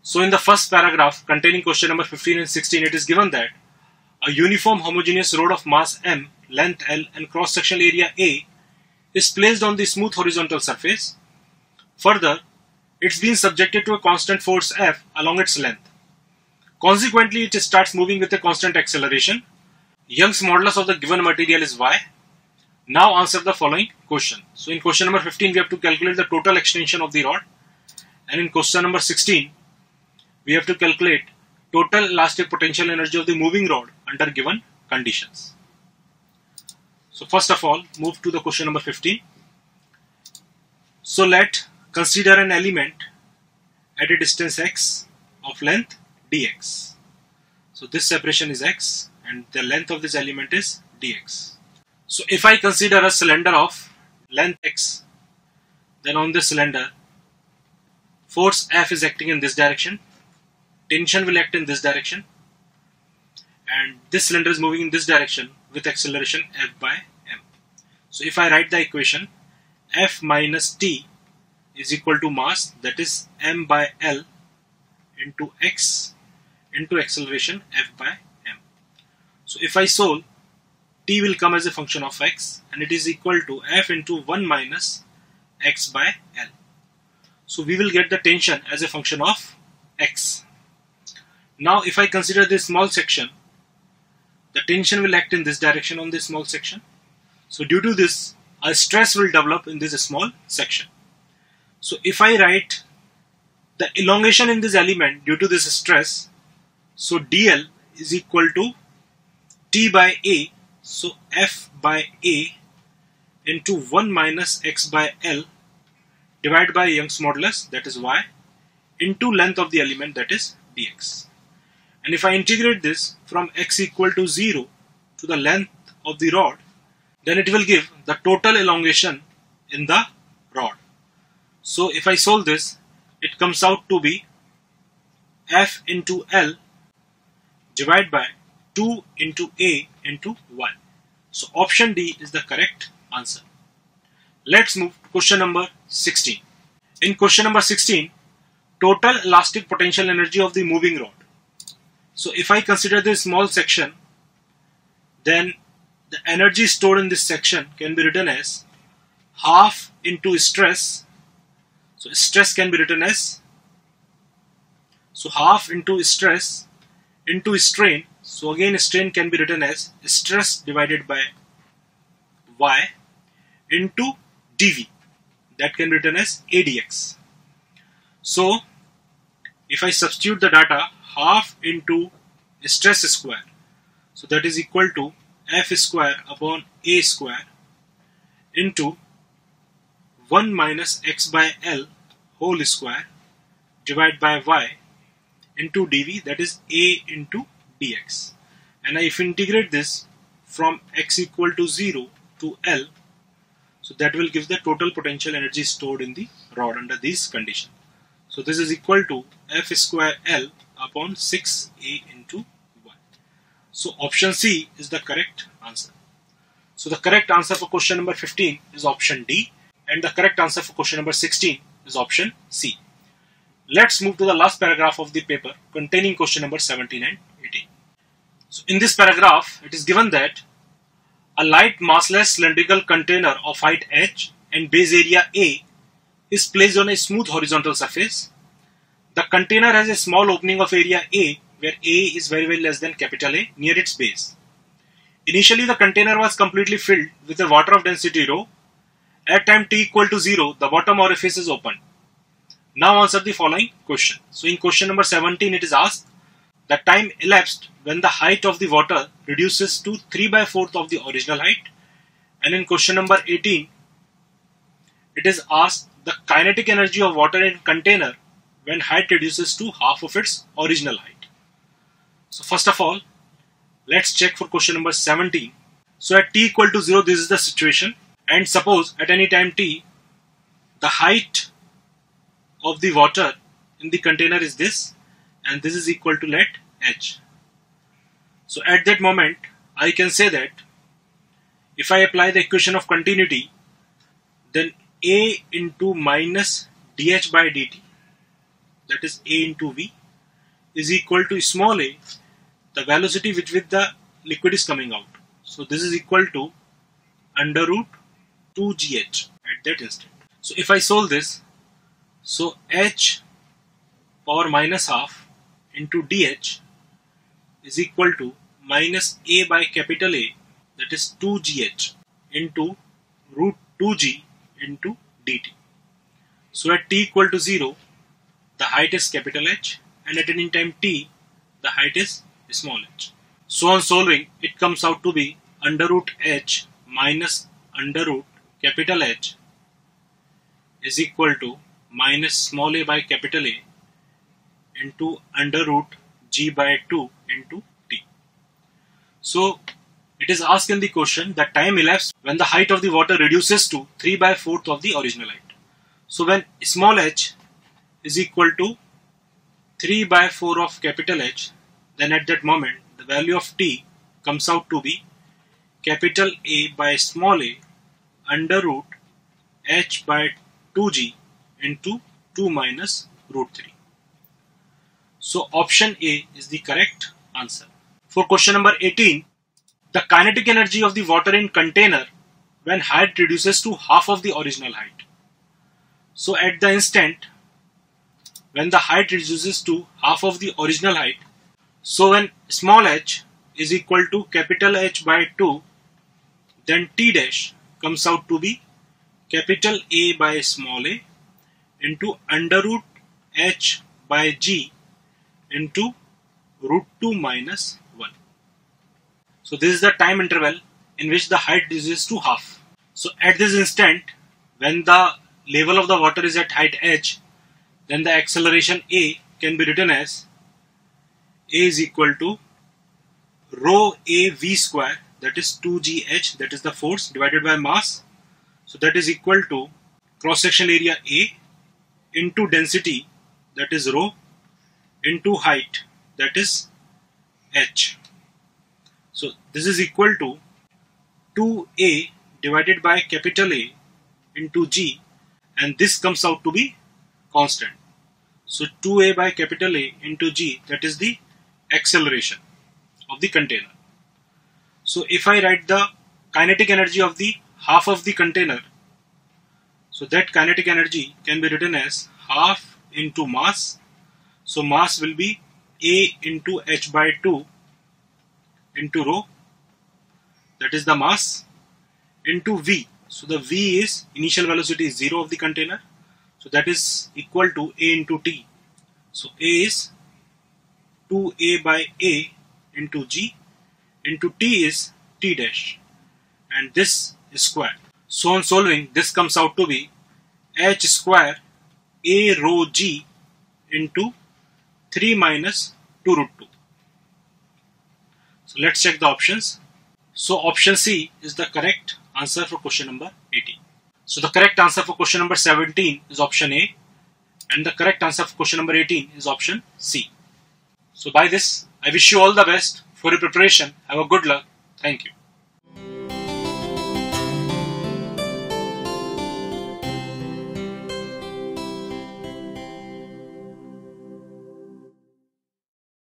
So in the first paragraph containing question number 15 and 16, it is given that a uniform homogeneous rod of mass m, length L and cross-sectional area A is placed on the smooth horizontal surface. Further, it's been subjected to a constant force F along its length. Consequently, it starts moving with a constant acceleration. Young's modulus of the given material is Y. Now answer the following question. So in question number 15, we have to calculate the total extension of the rod. And in question number 16, we have to calculate total elastic potential energy of the moving rod under given conditions. So first of all, move to the question number 15. So let consider an element at a distance x of length dx. So this separation is x and the length of this element is dx. So if I consider a cylinder of length x, then on this cylinder force F is acting in this direction, tension will act in this direction, and this cylinder is moving in this direction with acceleration F by m. So if I write the equation, F minus T is equal to mass, that is m by L into x into acceleration F by m. So if I solve, T will come as a function of x and it is equal to F into 1 minus x by L. So we will get the tension as a function of x. Now if I consider this small section, the tension will act in this direction on this small section. So due to this, a stress will develop in this small section. So if I write the elongation in this element due to this stress, so dl is equal to T by A, so F by A into 1 minus x by L divided by Young's modulus, that is y, into length of the element, that is dx. And if I integrate this from x equal to 0 to the length of the rod, then it will give the total elongation in the rod. So if I solve this, it comes out to be F into L divided by 2 into A into 1. So option D is the correct answer. Let's move to question number 16. In question number 16, total elastic potential energy of the moving rod. So if I consider this small section, then the energy stored in this section can be written as half into stress. So stress can be written as, so half into stress into strain. So again strain can be written as stress divided by y into dv, that can be written as ADX. So if I substitute the data, half into stress square, so that is equal to F square upon A square into 1 minus x by L whole square divided by y into dv, that is A into dx. And if I integrate this from x equal to 0 to L, so that will give the total potential energy stored in the rod under these conditions. So this is equal to F square L upon 6A into 1. So option C is the correct answer. So the correct answer for question number 15 is option D, and the correct answer for question number 16 is option C. Let's move to the last paragraph of the paper containing question number 17 and 18. So in this paragraph, it is given that a light massless cylindrical container of height h and base area A is placed on a smooth horizontal surface. The container has a small opening of area A where A is very less than capital A near its base. Initially the container was completely filled with a water of density rho. At time t equal to 0, the bottom orifice is open. Now answer the following question. So in question number 17, it is asked the time elapsed when the height of the water reduces to 3/4 of the original height. And in question number 18, it is asked the kinetic energy of water in container when height reduces to half of its original height. So first of all, let's check for question number 17. So at t equal to 0, this is the situation. And suppose at any time t, the height of the water in the container is this, and this is equal to let h. So at that moment, I can say that if I apply the equation of continuity, then A into minus dH by dt, that is A into V, is equal to small a, the velocity with which the liquid is coming out. So this is equal to under root 2gh at that instant. So if I solve this, so h power minus half into dh is equal to minus a by capital A, that is 2gh into root 2g into dt. So at t equal to 0, the height is capital H, and at any time t, the height is small h. So on solving, it comes out to be under root h minus under root capital H is equal to minus small a by capital A into under root g by 2 into t. So it is asked in the question that time elapsed when the height of the water reduces to 3/4 of the original height. So when small h is equal to 3/4 of capital H, then at that moment the value of t comes out to be capital A by small a under root h by 2g into 2 minus root 3. So option A is the correct answer. For question number 18, the kinetic energy of the water in container when height reduces to half of the original height. So at the instant when the height reduces to half of the original height, so when small h is equal to capital H by 2, then t dash comes out to be capital A by small a into under root h by g into root 2 minus 1. So this is the time interval in which the height reduces to half. So at this instant, when the level of the water is at height h, then the acceleration a can be written as a is equal to rho a v square, that is 2gh, that is the force, divided by mass. So that is equal to cross sectional area A into density, that is rho, into height, that is h. So this is equal to 2a divided by capital A into g, and this comes out to be constant. So 2a by capital A into g, that is the acceleration of the container. So if I write the kinetic energy of the half of the container, so that kinetic energy can be written as half into mass. So mass will be a into h by 2 into rho, that is the mass, into v. So the v is initial velocity is 0 of the container, so that is equal to a into t. So a is 2a by a into g into t is t dash, and this is square. So on solving, this comes out to be h square a rho g into 3 minus 2 root 2. So let's check the options. So option C is the correct answer for question number 18. So the correct answer for question number 17 is option A, and the correct answer for question number 18 is option C. So by this, I wish you all the best for your preparation. Have a good luck. Thank you.